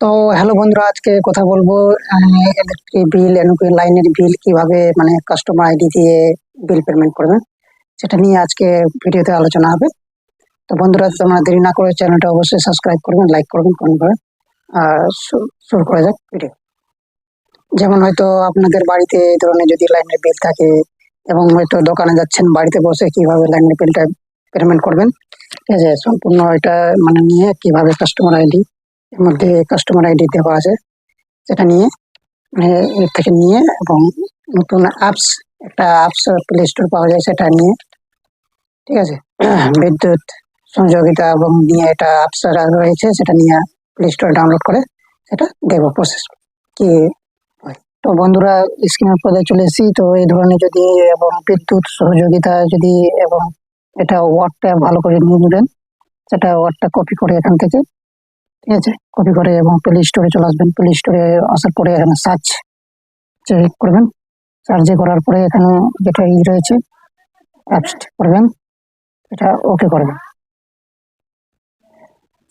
তো হ্যালো বন্ধুরা, আজকে কথা বলবো ইলেকট্রিক বিল, লাইনের বিল কিভাবে মানে কাস্টমার আইডি দিয়ে বিল পেমেন্ট করবেন সেটা নিয়ে আজকে ভিডিওতে আলোচনা হবে। তো বন্ধুরা, তোমরা দেরি না করে চ্যানেলটা অবশ্যই সাবস্ক্রাইব করবেন, লাইক করবেন, কমেন্ট করবেন। আর শুরু করা যাক ভিডিও। যেমন হয়তো আপনাদের বাড়িতে এই ধরনের যদি লাইনের বিল থাকে এবং হয়তো দোকানে যাচ্ছেন, বাড়িতে বসে কিভাবে লাইনের বিলটা পেমেন্ট করবেন, ঠিক আছে, সম্পূর্ণ এটা মানে নিয়ে কিভাবে কাস্টমার আইডি এর মধ্যে কাস্টমার আইডি দেওয়া আছে সেটা নিয়ে মানে এর থেকে নিয়ে এবং নতুন অ্যাপস, একটা অ্যাপস প্লে স্টোর পাওয়া যায় সেটা নিয়ে, ঠিক আছে, বিদ্যুৎ সংযোগিতা এবং নিয়ে এটা অ্যাপস রয়েছে সেটা নিয়ে প্লে স্টোরে ডাউনলোড করে সেটা দেখবো প্রসেস কি হয়। তো বন্ধুরা, স্ক্রিনের পর্দায় চলে এসেছি। তো এই ধরনের যদি এবং বিদ্যুৎ সহযোগিতা যদি এবং এটা ওয়ার্ডটা ভালো করে নিয়ে নেবেন, সেটা ওয়ার্ডটা কপি করে এখান থেকে, ঠিক আছে, কপি করে এবং প্লে স্টোরে চলে আসবেন। প্লে স্টোরে আসার পরে এখানে সার্চ করবেন। সার্চ করার পরে এখানে যেটা রয়েছে অ্যাপস করবেন, এটা ওকে করবেন।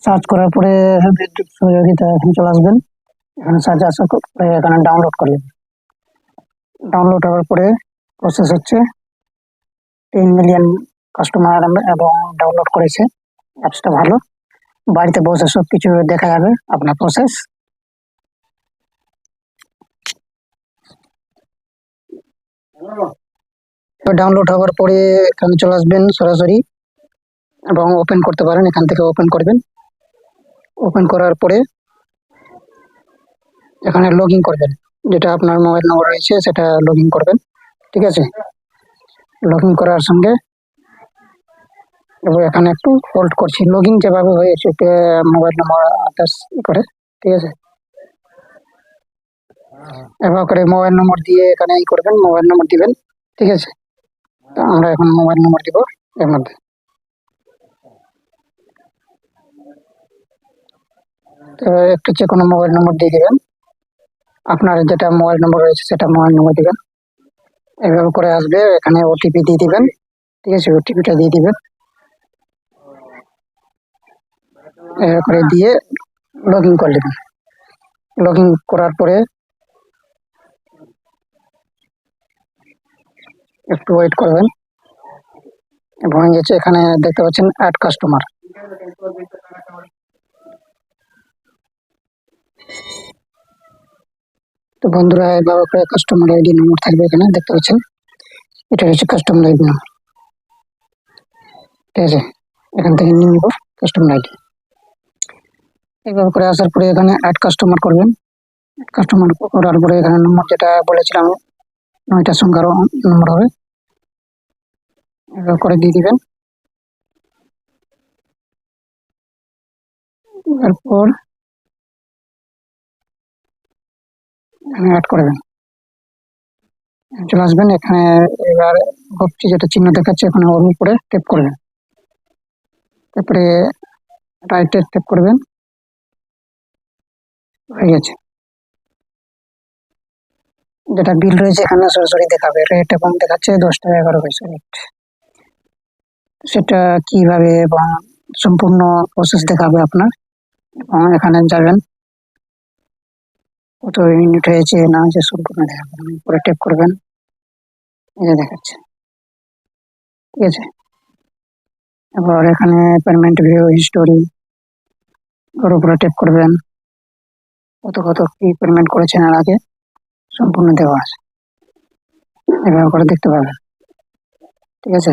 সার্চ করার পরে বিদ্যুৎ সহযোগিতা এখানে চলে আসবেন। এখানে সার্চ আসার পরে এখানে ডাউনলোড করবেন। ডাউনলোড হওয়ার পরে প্রসেস হচ্ছে 3 মিলিয়ন কাস্টমার এবং ডাউনলোড করেছে। অ্যাপসটা ভালো, বাড়িতে বসে সব কিছু দেখা যাবে আপনার প্রসেস। তো ডাউনলোড হওয়ার পরে এখানে চলে আসবেন সরাসরি এবং ওপেন করতে পারেন, এখান থেকে ওপেন করবেন। ওপেন করার পরে এখানে লগ ইন করবেন, যেটা আপনার মোবাইল নম্বর রয়েছে সেটা লগ ইন করবেন, ঠিক আছে। লগ ইন করার সঙ্গে এবার এখানে একটু হোল্ড করছি, লগ ইন যেভাবে হয়েছে মোবাইল নম্বর আদার্স করে, ঠিক আছে। এবার করে মোবাইল নম্বর দিয়ে এখানে করবেন, মোবাইল নম্বর দিবেন, ঠিক আছে। তো আমরা এখন মোবাইল নম্বর দিব এর মধ্যে। তো একটু যে কোনো মোবাইল নম্বর দিয়ে দিবেন, আপনার যেটা মোবাইল নম্বর রয়েছে সেটা মোবাইল নম্বর দিবেন। এভাবে করে আসবে, এখানে ওটিপি দিয়ে দিবেন, ঠিক আছে, ওটিপিটা দিয়ে দিবেন। এভাবে করে দিয়ে লগ ইন করে দেবেন। লগ ইন করার পরে একটু ওয়েট করবেন এবং গেছে এখানে দেখতে পাচ্ছেন অ্যাড কাস্টমার। তো বন্ধুরা, এভাবে করে কাস্টমার আইডি নম্বর থাকবে এখানে দেখতে পাচ্ছেন, এটা হচ্ছে কাস্টমার আইডি নম্বর, ঠিক আছে। এখান থেকে নিয়ে নিব কাস্টমার আইডি। এইভাবে করে আসার পরে এখানে অ্যাড কাস্টমার করবেন। কাস্টমার করার পরে এখানে নম্বর যেটা বলেছিলাম 9টা সংখ্যার নম্বর হবে, এভাবে করে দিয়ে দিবেন। এরপর এখানে অ্যাড করবেন, চলে আসবেন এখানে। এবার ঘুরছি যেটা চিহ্ন দেখাচ্ছে এখানে ওর উপরে ট্যাপ করবেন, তারপরে রাইটে ট্যাপ করবেন, হয়ে গেছে। যেটা বিল রয়েছে এখানে সরাসরি দেখাবে, রেট এবং দেখাচ্ছে 10 টাকা 11 পয়সা রেট। সেটা কিভাবে এবং সম্পূর্ণ প্রসেস দেখাবে আপনার, এবং এখানে যাবেন কত ইউনিট হয়েছে না হয়েছে সম্পূর্ণ দেখাবে। উপরে ট্যাপ করবেন, এই যে দেখাচ্ছে, ঠিক আছে। এবার এখানে পেমেন্ট ভিউ হিস্টোরি ওর উপরে ট্যাপ করবেন, কত কত কি পেমেন্ট করেছেন এর আগে সম্পূর্ণ দেওয়া আছে, এভাবে করে দেখতে পাবেন, ঠিক আছে।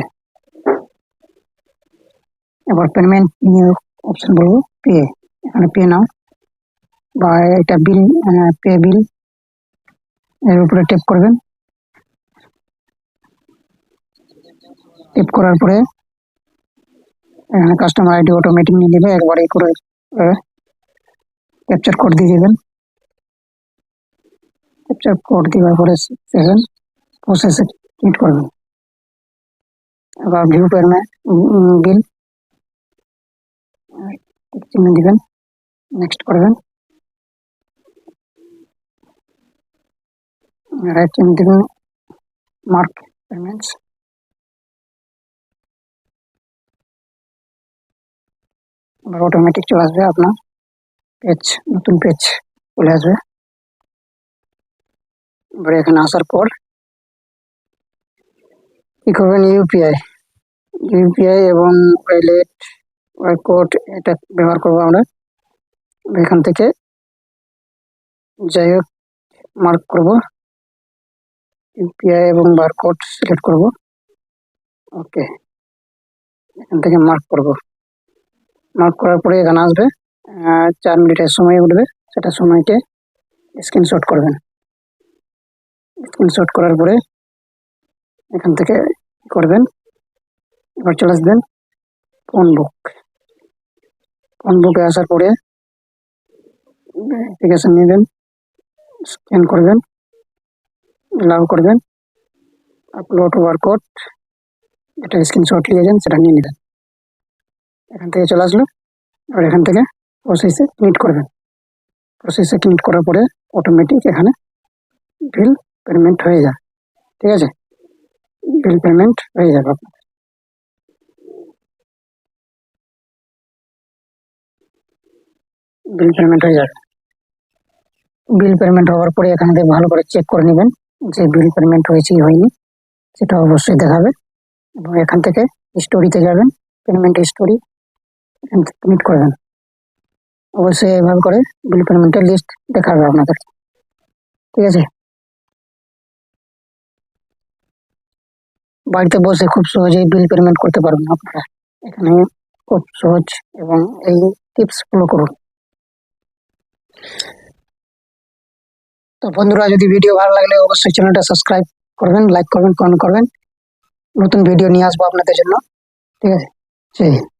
এবার পেমেন্ট নিয়ে অপশন বলবো পে, এখানে পে নাও বা এটা বিল, পে বিল, এর উপরে ট্যাপ করবেন। ট্যাপ করার পরে এখানে কাস্টমার আইডি অটোমেটিক নিয়ে নেবে, একবারে করে ক্যাপচার কোড দিয়ে দেবেন। ক্যাপচার কোড দেওয়ার পরে সেকেন্ড প্রসেসে ক্লিক করবেন। এবার ভিউ পেমেন্ট বিল চিহ্ন দিবেন, নেক্সট করবেন, রাইট চিহ্ন দিবেন, মার্ক পেমেন্টস, এবার অটোমেটিক চলে আসবে আপনার পেজ, নতুন পেজ চলে আসবে। এবারে এখানে আসার পর কি করবেন, ইউপিআই এবং ওয়ালেট কোড এটা ব্যবহার করবো আমরা। এখান থেকে যাই হোক মার্ক করব, ইউপিআই এবং বারকোড সিলেক্ট করব। ওকে, এখান থেকে মার্ক করব। মার্ক করার পরে এখানে আসবে 4 মিনিটের সময় উঠবে, সেটা সময়কে স্ক্রিনশট করবেন। স্ক্রিনশট করার পরে এখান থেকে করবেন, এবার চলে আসবেন ফোন বুকে আসার পরে অ্যাপ্লিকেশন নেবেন, স্ক্যান করবেন, অ্যালাউ করবেন, আপলোড বারকোড, এটা স্ক্রিনশট নিয়েছেন সেটা নিয়ে নেবেন। এখান থেকে চলে আসলো। আর এখান থেকে প্রসেসে ক্লিক করবেন। প্রসেসে ক্লিক করার পরে অটোমেটিক এখানে বিল পেমেন্ট হয়ে যায়। ঠিক আছে, বিল পেমেন্ট হয়ে যাবে আপনার। বিল পেমেন্ট হয়ে যাবে। বিল পেমেন্ট হওয়ার পরে এখান থেকে ভালো করে চেক করে নেবেন যে বিল পেমেন্ট হয়েছে কি হয়নি, সেটা অবশ্যই দেখাবে। এবং এখান থেকে স্টোরিতে যাবেন, পেমেন্ট স্টোরি, এখান থেকে ক্লিক করবেন। অবশ্যই এভাবে করে বিল পেমেন্টের লিস্ট দেখাবে আপনাদের। ঠিক আছে, বাড়িতে বসে খুব সহজেই বিল পেমেন্ট করতে পারবেন আপনারা। এখানে খুব সহজ এবং এই টিপস ফলো করুন। তো বন্ধুরা, যদি ভিডিও ভালো লাগলে অবশ্যই চ্যানেলটা সাবস্ক্রাইব করবেন, লাইক করবেন, কমেন্ট করবেন। নতুন ভিডিও নিয়ে আসবো আপনাদের জন্য। ঠিক আছে, জয় হিন্দ।